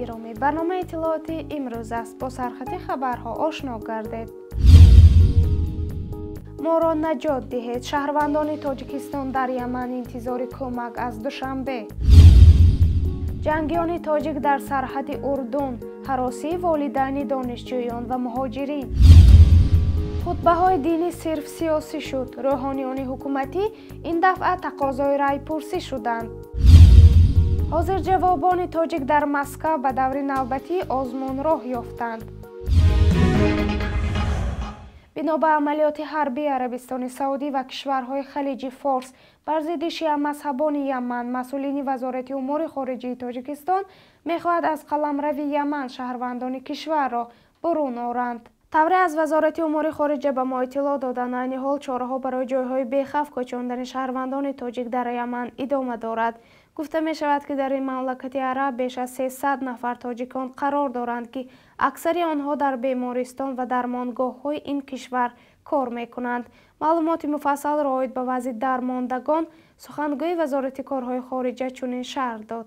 گرامی، برنامه اطلاعاتی امروز است. با سرخط خبرها آشنا گردید. ما را نجات دهید. شهروندان تاجیکستان در یمن انتظار کمک از دوشنبه. جنگیان تاجیک در سرحد اردن، هراسی والدین دانشجویان و مهاجرین. خطبه‌های دینی صرف سیاسی شد. روحانیان حکومتی این دفعه تقاضای رای پرسی شدند. حاضر جوابان تاجیک در مسکو به دور نوبتی آزمون راه یافتند. بنا به عملیات حربی عربستان سعودی و کشورهای خلیج فارس بر ضد شیعه مذهبان یمن، مسئولین وزارت امور خارجه تاجیکستان می‌خواهد از قلمرو یمن شهروندان کشور را برون آورند. طوری از وزارت امور خارجه به ما اطلاع دادند در این حال چاره‌ها برای جایهای بی‌خوف کوچاندن شهروندان تاجیک در یمن ادامه دارد. گفته می شود که در این مملکت عرب بیش از 300 نفر تاجیکان قرار دارند که اکثر آنها در بیمارستان و درمانگاه‌های این کشور کار می کنند. معلومات مفصل رایت به وضع درماندگان سخنگوی وزارت کارهای خارجه چنین شرح داد.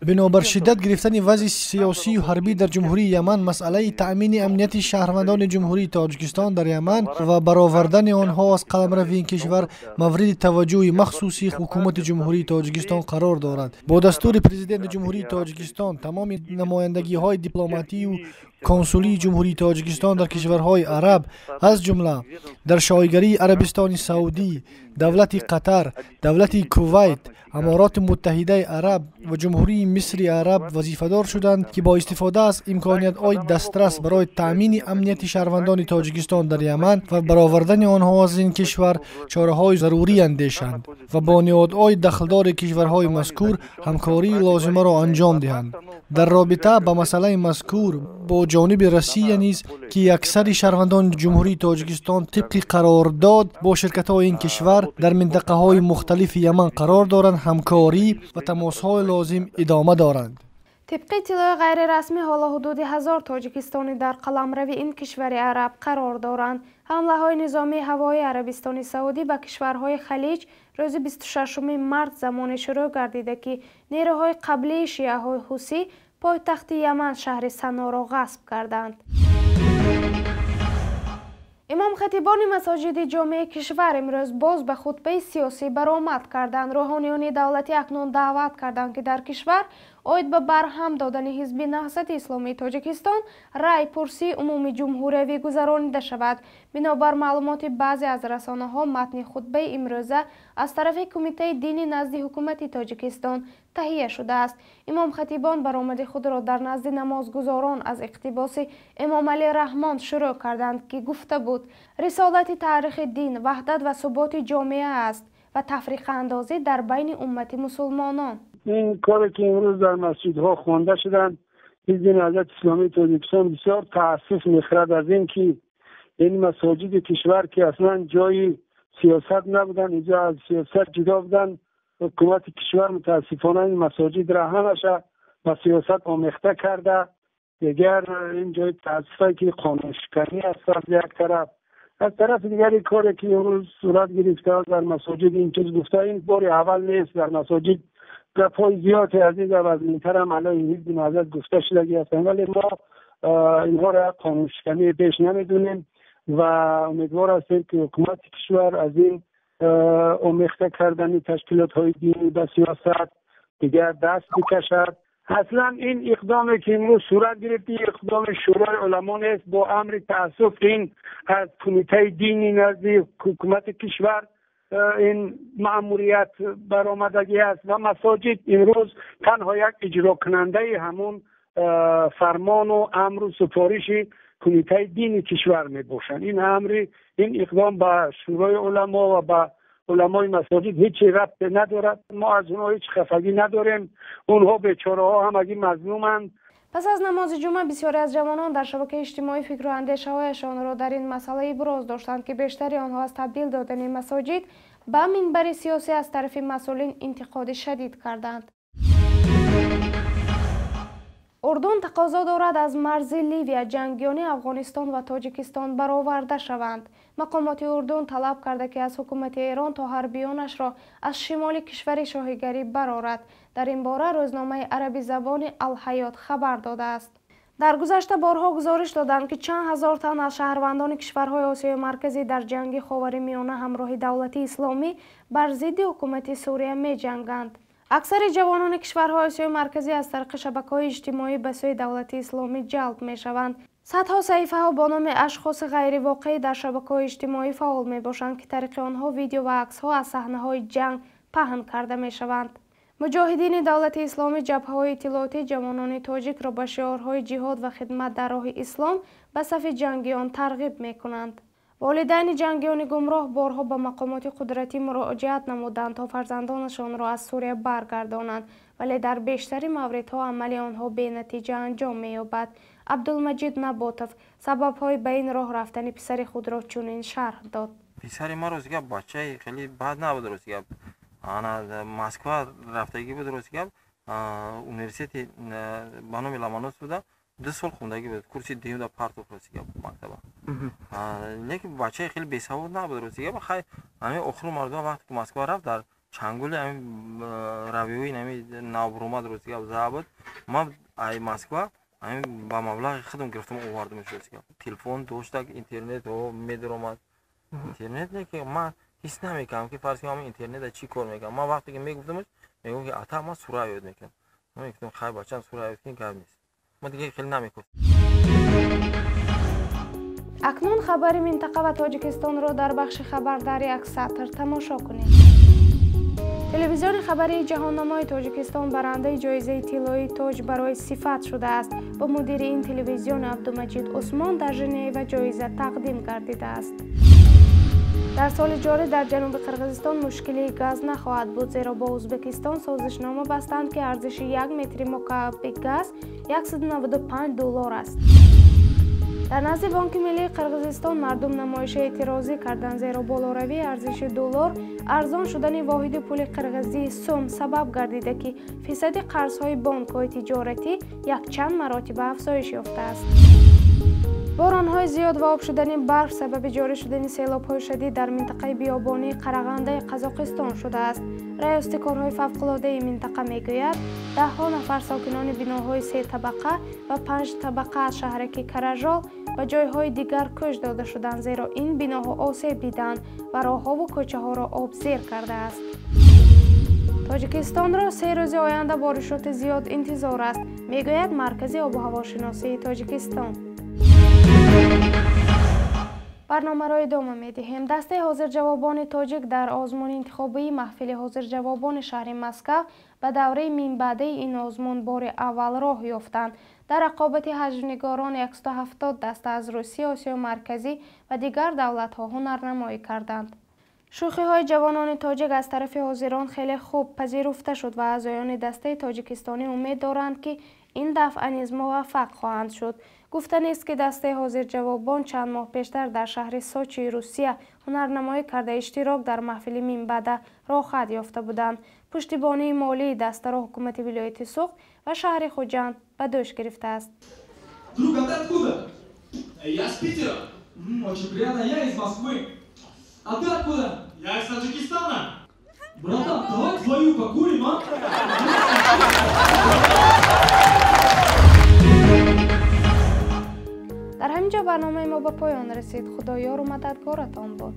بنابر شدت گرفتن وضع سیاسی و حربی در جمهوری یمن، مسئله تأمین امنیت شهروندان جمهوری تاجیکستان در یمن و برآوردن آنها از قلمرو این کشور مورد توجه مخصوصی حکومت جمهوری تاجیکستان قرار دارد. با دستور پرزیدنت جمهوری تاجیکستان تمام نمایندگی‌های دیپلماتی و کنسولی جمهوری تاجیکستان در کشورهای عرب از جمله در شایگری عربستان سعودی، دولت قطر، دولت کویت، امارات متحده عرب و جمهوری مصر عرب وظیفه‌دار شدند که با استفاده از امکانیت‌های دسترس برای تأمین امنیت شهروندان تاجیکستان در یمن و برآوردن آنها از این کشور چاره‌های ضروری اندیشند و با نهادهای دخلدار کشورهای مذکور همکاری لازمه را انجام دهند. در رابطه با مسئله مذکور با جانب روسیه نیز که اکثر شهروندان جمهوری تاجیکستان طبق قرارداد با شرکت‌های این کشور در منطقه‌های مختلف یمن قرار دارند، همکاری و تماس‌های لازم ادامه دارند. طبق اطلاع غیر رسمی حالا حدود 1000 تاجیکستانی در قلمرو این کشور عرب قرار دارند. حمله‌های نظامی هوایی عربستان سعودی به کشورهای خلیج روز 26 مارس زمان شروع گردیده که نیروهای قبلی شیعه‌های حوثی پایتخت یمن شهر سنا را غصب کردند. امام خطیبان مساجد جامع کشور امروز باز به خطبه سیاسی برآمد کردند. روحانیان دولتی اکنون دعوت کردند که در کشور اوید به برهم دادن حزب نهضت اسلامی تاجیکستان رای پرسی عمومی جمهوری گذرانیده شود. بنابر معلومات بعضی از رسانه‌ها متن خطبه امروزه از طرف کمیته دینی نزد حکومت تاجیکستان تهیه شده است. امام خطیبان برآمد خود را در نزد نمازگزاران از اقتباس امام علی رحمان شروع کردند که گفته بود رسالت تاریخ دین وحدت و ثبات جامعه است و تفریق اندازی در بین امت مسلمانان. این کاری که امروز در مسجدها خوانده شدند، حزب نهضت اسلامی تاجیکستان بسیار تأسف می‌خورد از این که این مساجد کشور که اصلا جای سیاست نبودن، اینجا از سیاست جدا بودن، حکومت کشور متاسفانه این مساجد را همش با سیاست آمیخته کرده. دیگر این جای تأسفه که قانون شکنی است از یک طرف، از طرف دیگری کاری که امروز صورت گرفته در مساجد این چیز گفته، این بار اول نیست در مساجد گپ‌های زیادی از این و از اینتر هم علیه حزب نهضت گفته شده است، ولی ما اینها را قانون شکنی پیش نمیدونیم و امیدوار هستیم که حکومت کشور از این آمیخته کردن تشکیلات‌های دینی به سیاست دیگر دست بکشد. اصلا این اقدامی که امروز صورت گرفت اقدام شورای علما است. با امر تأسف این از کمیته دینی نزد حکومت کشور این مأموریت برآمدگی است و مساجد امروز تنها یک اجرا کننده همون فرمان و امر و سفارش کمیته دینی کشور می باشند. این اقدام به شورای علما و به علمای مساجد هیچ ربطی ندارد. ما از اونها هیچ خفگی نداریم. اونها بیچاره ها هم اگه مظلومند. پس از نماز جمعه بسیاری از جوانان در شبکه اجتماعی فکر و اندیشه هایشان را در این مسئله ابراز داشتند که بیشتری آنها از تبدیل دادن مساجد به منبر سیاسی از طرف مسئولین انتقاد شدید کردند. اردن تقاضا دارد از مرز لیبیا جنگیان افغانستان و تاجیکستان برآورده شوند. مقامات اردن طلب کرده که از حکومت ایران تا حربیانش را از شمال کشور شاهیگری برآورد. در این باره روزنامه عربی زبان الحیات خبر داده است. در گذشته بارها گزارش دادند که چند هزار تن از شهروندان کشورهای آسیای مرکزی در جنگ خاورمیانه همراه دولت اسلامی بر ضد حکومت سوریه می جنگند. اکثر جوانان کشورهای آسیای مرکزی از طریق شبکه‌های اجتماعی به سوی دولت اسلامی جلب می شوند. صدها صحیفه ها با نام اشخاص غیر واقعی در شبکه‌های اجتماعی فعال می باشند که طریق آنها ویدیو و عکس ها از صحنه‌های جنگ پهن کرده می شوند. مجاهدین دولت اسلامی جبهه‌های اطلاعاتی جوانان تاجیک را به شعارهای جهاد و خدمت در راه اسلام به صف جنگیان ترغیب می کنند. والدین جنگیان گمراه بارها به مقامات قدرتی مراجعت نمودند تا فرزندانشان را از سوریه برگردانند، ولی در بیشتر موردها عمل آنها به نتیجه انجام می‌یابد. عبدالمجید نباتов سبب‌های به این راه رفتن پسر خود را چنین شرح داد. پسر ما روزگار بچه خیلی بد نبود. روزگار انا مسکو رفتگی بود. روزگار یونیورسیتی بانو میلامانوس بود. 2 سال خوندگی بود. کرسی دیو در پارتو روزگار مکتب. لیکن بچه خیلی بی‌سواد نبود. روزگار بخیر همین آخر مردم وقتی که مسکو رفت در چنگول همین رویوی همین نابروماد روزگار زابط ما ای مسکو همین با مبلغ خودم گرفتم آوردمش روزگار. تلفن داشتم، اینترنت و میدرومد. اینترنت نه که ما هیچ نمیکنم که فرض کنم اینترنت چی کار میکنم. ما وقتی که میگفتمش میگم که اتا ما سوره یاد میکنم. ما میگفتم خیر بچه‌م سوره یاد کن کار نیست. ما دیگه خیلی نمیکنم. اکنون خبر منطقه و تاجیکستان را در بخش خبر در یک سطر تماشا کنید. تلویزیون خبری جهاننمای تاجیکستان برنده جایزه طلایی تاج برای صفت شده است. با مدیر این تلویزیون عبدالمجید عثمان در ژنو جایزه تقدیم گردیده است. در سال جاری در جنوب قرقیزستان مشکلی گاز نخواهد بود، زیرا با ازبکستان سازشنامه بستند که ارزش 1 متر مکعب گاز $195 است. در نزد بانک ملی قرقیزستان مردم نمایش اعتراضی کردند، زیرا بالاروی ارزش دلار ارزان شدن واحد پول قرقیزی سوم سبب گردیده که فیصد قرض‌های بانک‌های تجارتی یک چند مراتب افزایش یافته است. باران‌های زیاد و آب شدن برف سبب جاری شدن سیلاب‌های شدید در منطقه بیابانی قرغنده قزاقستان شده است. رئیس کارهای فوق‌العاده منطقه میگوید 10 نفر ساکنان بناهای 3 طبقه و 5 طبقه از شهرک کرجال و جایهای دیگر کشته داده شدند، زیرا این بناها آسیب دیدند و راه‌ها و کوچه‌ها را آب زیر کرده است. تاجیکستان را 3 روز آینده بارشات زیاد انتظار است، میگوید مرکز آب و هواشناسی تاجیکستان. برنامه را ادامه می‌دهیم. دسته حاضر جوابان تاجیک در آزمون انتخابی محفل حاضر جوابان شهر مسکو به دوره منبعده این آزمون بار اول راه یافتند. در رقابت حجم‌نگاران 170 دسته از روسیه، آسیا مرکزی و دیگر دولت‌ها هنرنمایی کردند. شوخی‌های جوانان تاجیک از طرف حاضران خیلی خوب پذیرفته شد و اعضایان دسته تاجیکستانی امید دارند که این دفعه نیز موفق خواهند شد. گفتن است که دسته حاضر جوابان چند ماه پیشتر در شهر سوچی روسیه هنرنمایی کرده اشتراک در محفل منبعده راحت یافته بودند. پشتیبانی مالی دسته را حکومت ولایت سوخت و شهر خوجند به دوش گرفته است. در همینجا برنامه ما به پایان رسید. خدایا و مددگارتان باد.